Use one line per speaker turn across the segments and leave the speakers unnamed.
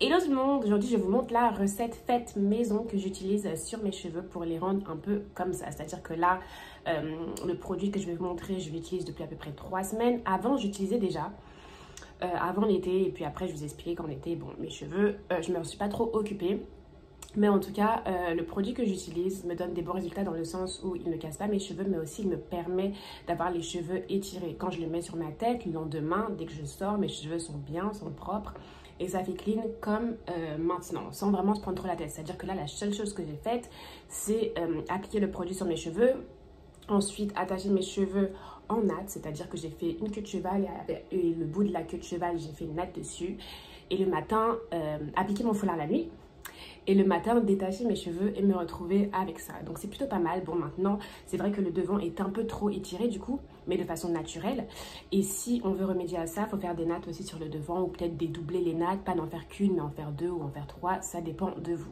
Hello tout le monde, aujourd'hui je vous montre la recette faite maison que j'utilise sur mes cheveux pour les rendre un peu comme ça. C'est-à-dire que là, le produit que je vais vous montrer, je l'utilise depuis à peu près 3 semaines. Avant, j'utilisais déjà, avant l'été, et puis après je vous ai expliqué qu'en été, bon, mes cheveux, je ne me suis pas trop occupée. Mais en tout cas, le produit que j'utilise me donne des bons résultats dans le sens où il ne casse pas mes cheveux, mais aussi il me permet d'avoir les cheveux étirés. Quand je les mets sur ma tête, le lendemain, dès que je sors, mes cheveux sont bien, sont propres. Et ça fait clean comme maintenant, sans vraiment se prendre trop la tête. C'est-à-dire que là, la seule chose que j'ai faite, c'est appliquer le produit sur mes cheveux. Ensuite, attacher mes cheveux en natte, c'est-à-dire que j'ai fait une queue de cheval et le bout de la queue de cheval, j'ai fait une natte dessus. Et le matin, appliquer mon foulard la nuit. Et le matin, détacher mes cheveux et me retrouver avec ça. Donc c'est plutôt pas mal. Bon, maintenant, c'est vrai que le devant est un peu trop étiré du coup, mais de façon naturelle. Et si on veut remédier à ça, il faut faire des nattes aussi sur le devant ou peut-être dédoubler les nattes, pas d'en faire qu'une, mais en faire 2 ou en faire 3. Ça dépend de vous.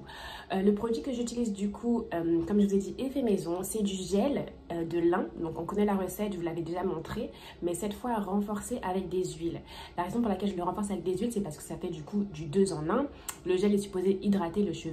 Le produit que j'utilise du coup, comme je vous ai dit, est fait maison. C'est du gel de lin. Donc on connaît la recette, je vous l'avais déjà montré, mais cette fois renforcé avec des huiles. La raison pour laquelle je le renforce avec des huiles, c'est parce que ça fait du coup du 2 en 1. Le gel est supposé hydrater le cheveu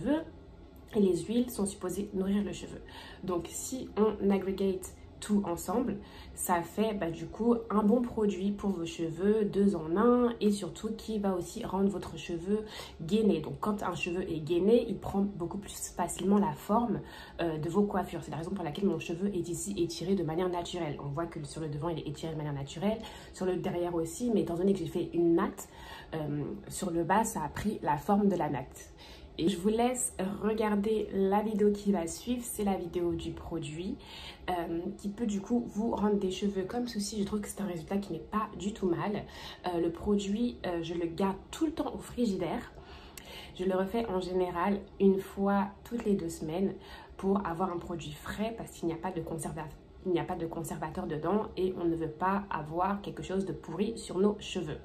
et les huiles sont supposées nourrir le cheveu. Donc si on aggregate tout ensemble, ça fait du coup un bon produit pour vos cheveux, 2 en 1, et surtout qui va aussi rendre votre cheveu gainé. Donc quand un cheveu est gainé, il prend beaucoup plus facilement la forme de vos coiffures. C'est la raison pour laquelle mon cheveu est ici étiré de manière naturelle. On voit que sur le devant il est étiré de manière naturelle, sur le derrière aussi, mais étant donné que j'ai fait une natte, sur le bas ça a pris la forme de la natte. Et je vous laisse regarder la vidéo qui va suivre, c'est la vidéo du produit qui peut du coup vous rendre des cheveux comme ceci. Je trouve que c'est un résultat qui n'est pas du tout mal. Le produit, je le garde tout le temps au frigidaire. Je le refais en général une fois toutes les 2 semaines pour avoir un produit frais parce qu'il n'y a pas de conservateur. Il n'y a pas de conservateur dedans et on ne veut pas avoir quelque chose de pourri sur nos cheveux.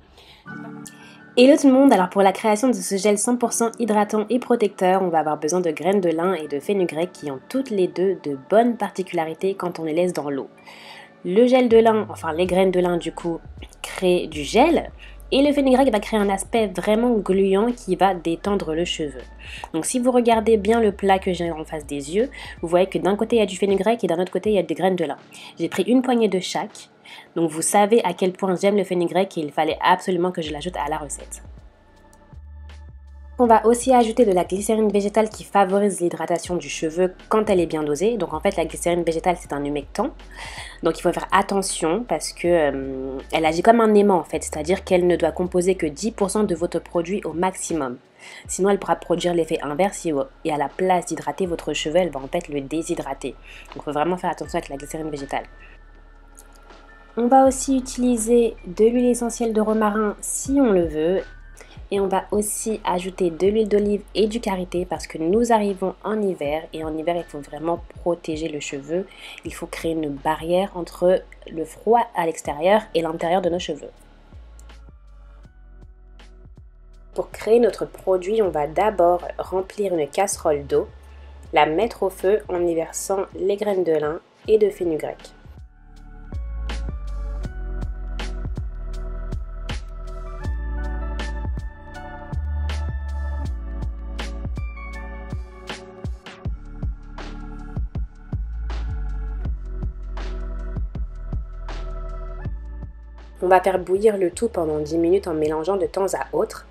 Hello tout le monde, alors pour la création de ce gel 100% hydratant et protecteur, on va avoir besoin de graines de lin et de fenugrec qui ont toutes les deux de bonnes particularités quand on les laisse dans l'eau. Le gel de lin, enfin les graines de lin du coup, créent du gel. Et le fenugrec va créer un aspect vraiment gluant qui va détendre le cheveu. Donc si vous regardez bien le plat que j'ai en face des yeux, vous voyez que d'un côté il y a du fenugrec et d'un autre côté il y a des graines de lin. J'ai pris une poignée de chaque. Donc vous savez à quel point j'aime le fenugrec et il fallait absolument que je l'ajoute à la recette. On va aussi ajouter de la glycérine végétale qui favorise l'hydratation du cheveu quand elle est bien dosée. Donc en fait la glycérine végétale c'est un humectant. Donc il faut faire attention parce que elle agit comme un aimant en fait. C'est-à-dire qu'elle ne doit composer que 10% de votre produit au maximum. Sinon elle pourra produire l'effet inverse et à la place d'hydrater votre cheveu, elle va en fait le déshydrater. Donc il faut vraiment faire attention avec la glycérine végétale. On va aussi utiliser de l'huile essentielle de romarin si on le veut. Et on va aussi ajouter de l'huile d'olive et du karité parce que nous arrivons en hiver. Et en hiver, il faut vraiment protéger le cheveu. Il faut créer une barrière entre le froid à l'extérieur et l'intérieur de nos cheveux. Pour créer notre produit, on va d'abord remplir une casserole d'eau, la mettre au feu en y versant les graines de lin et de fenugrec. On va faire bouillir le tout pendant 10 minutes en mélangeant de temps à autre.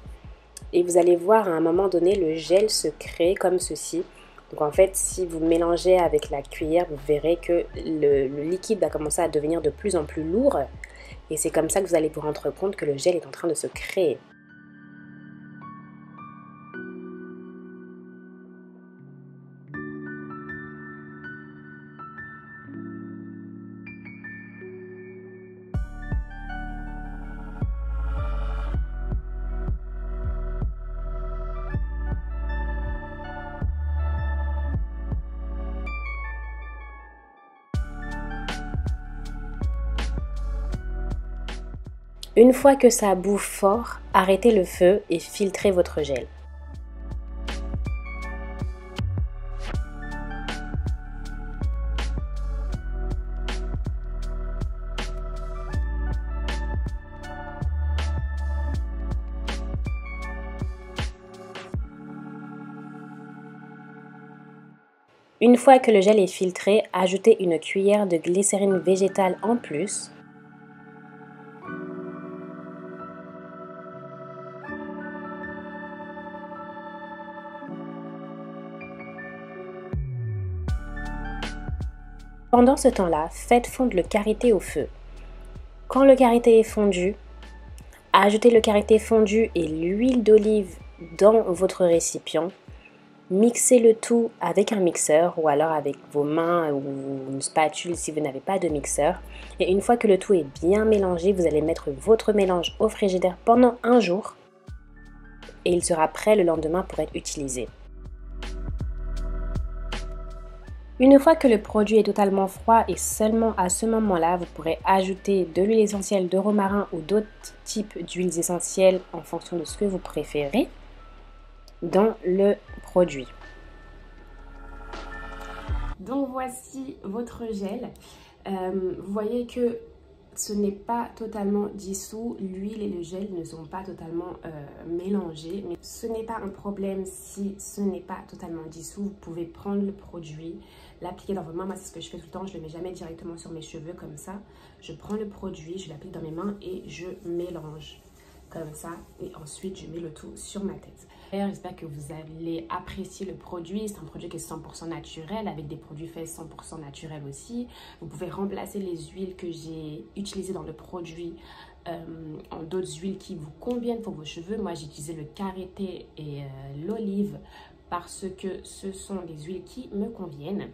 Et vous allez voir à un moment donné, le gel se crée comme ceci. Donc en fait, si vous mélangez avec la cuillère, vous verrez que le liquide va commencer à devenir de plus en plus lourd. Et c'est comme ça que vous allez vous rendre compte que le gel est en train de se créer. Une fois que ça bouffe fort, arrêtez le feu et filtrez votre gel. Une fois que le gel est filtré, ajoutez une cuillère de glycérine végétale en plus. Pendant ce temps-là, faites fondre le karité au feu. Quand le karité est fondu, ajoutez le karité fondu et l'huile d'olive dans votre récipient. Mixez le tout avec un mixeur ou alors avec vos mains ou une spatule si vous n'avez pas de mixeur. Et une fois que le tout est bien mélangé, vous allez mettre votre mélange au frigidaire pendant un jour et il sera prêt le lendemain pour être utilisé. Une fois que le produit est totalement froid et seulement à ce moment-là, vous pourrez ajouter de l'huile essentielle de romarin ou d'autres types d'huiles essentielles en fonction de ce que vous préférez dans le produit.
Donc voici votre gel. Vous voyez que ce n'est pas totalement dissous, l'huile et le gel ne sont pas totalement mélangés, mais ce n'est pas un problème si ce n'est pas totalement dissous. Vous pouvez prendre le produit, l'appliquer dans vos mains. Moi, c'est ce que je fais tout le temps, je ne le mets jamais directement sur mes cheveux comme ça. Je prends le produit, je l'applique dans mes mains et je mélange comme ça et ensuite je mets le tout sur ma tête. J'espère que vous allez apprécier le produit. C'est un produit qui est 100% naturel avec des produits faits 100% naturels aussi. Vous pouvez remplacer les huiles que j'ai utilisées dans le produit en d'autres huiles qui vous conviennent pour vos cheveux. Moi j'ai utilisé le karité et l'olive parce que ce sont des huiles qui me conviennent.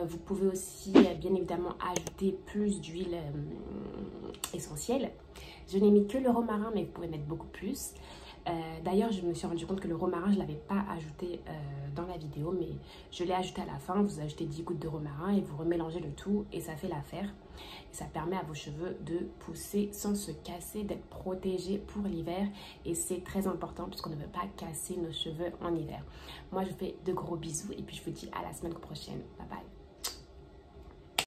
Vous pouvez aussi bien évidemment ajouter plus d'huile essentielle. Je n'ai mis que le romarin, mais vous pouvez mettre beaucoup plus. D'ailleurs, je me suis rendu compte que le romarin, je ne l'avais pas ajouté dans la vidéo, mais je l'ai ajouté à la fin. Vous ajoutez 10 gouttes de romarin et vous remélangez le tout et ça fait l'affaire. Et ça permet à vos cheveux de pousser sans se casser, d'être protégés pour l'hiver. Et c'est très important puisqu'on ne veut pas casser nos cheveux en hiver. Moi, je vous fais de gros bisous et puis je vous dis à la semaine prochaine. Bye bye.